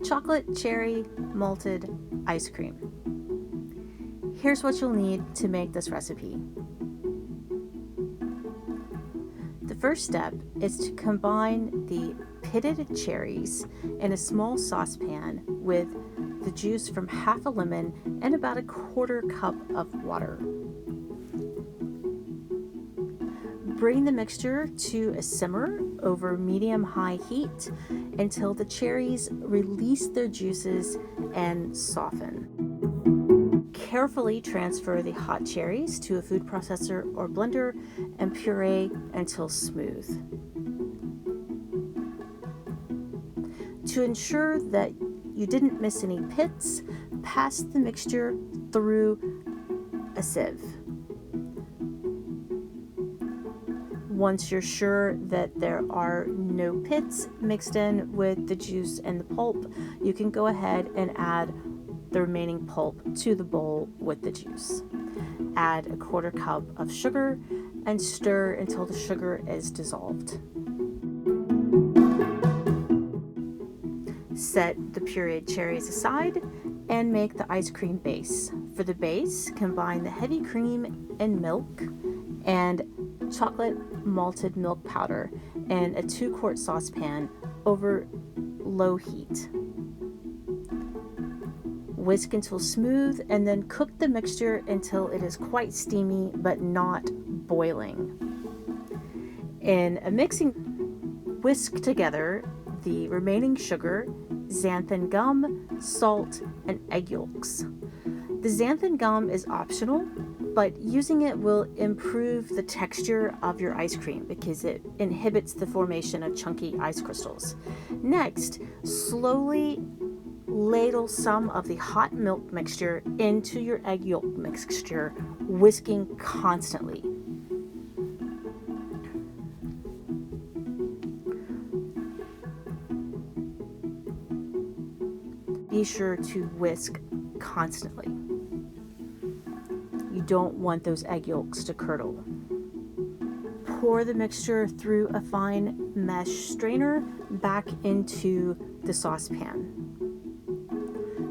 chocolate cherry malted ice cream. Here's what you'll need to make this recipe. The first step is to combine the pitted cherries in a small saucepan with the juice from half a lemon and about a quarter cup of water. Bring the mixture to a simmer over medium-high heat until the cherries release their juices and soften. Carefully transfer the hot cherries to a food processor or blender and puree until smooth. To ensure that you didn't miss any pits, pass the mixture through a sieve. Once you're sure that there are no pits mixed in with the juice and the pulp, you can go ahead and add the remaining pulp to the bowl with the juice. Add a quarter cup of sugar and stir until the sugar is dissolved. Set the pureed cherries aside and make the ice cream base. For the base, combine the heavy cream and milk and chocolate malted milk powder in a 2-quart saucepan over low heat. Whisk until smooth and then cook the mixture until it is quite steamy but not boiling. In a mixing, whisk together the remaining sugar, xanthan gum, salt, and egg yolks. The xanthan gum is optional, but using it will improve the texture of your ice cream because it inhibits the formation of chunky ice crystals. Next, slowly ladle some of the hot milk mixture into your egg yolk mixture, whisking constantly. Be sure to whisk constantly. You don't want those egg yolks to curdle. Pour the mixture through a fine mesh strainer back into the saucepan.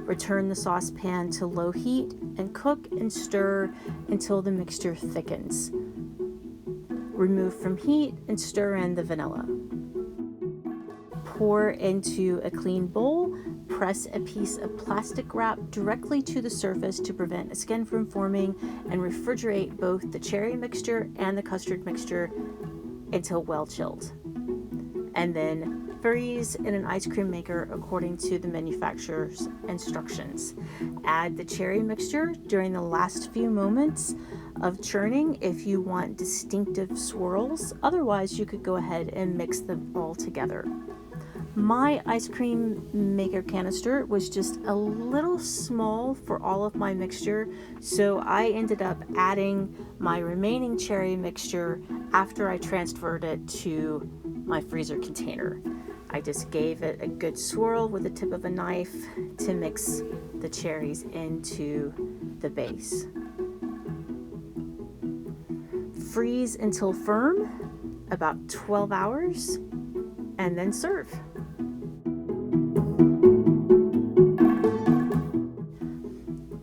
Return the saucepan to low heat and cook and stir until the mixture thickens. Remove from heat and stir in the vanilla. Pour into a clean bowl. Press a piece of plastic wrap directly to the surface to prevent a skin from forming and refrigerate both the cherry mixture and the custard mixture until well chilled. And then freeze in an ice cream maker according to the manufacturer's instructions. Add the cherry mixture during the last few moments of churning if you want distinctive swirls. Otherwise, you could go ahead and mix them all together. My ice cream maker canister was just a little small for all of my mixture, so I ended up adding my remaining cherry mixture after I transferred it to my freezer container. I just gave it a good swirl with the tip of a knife to mix the cherries into the base. Freeze until firm, about 12 hours, and then serve.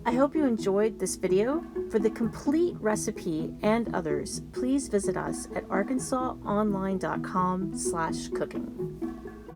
I hope you enjoyed this video. For the complete recipe and others, please visit us at arkansasonline.com/cooking.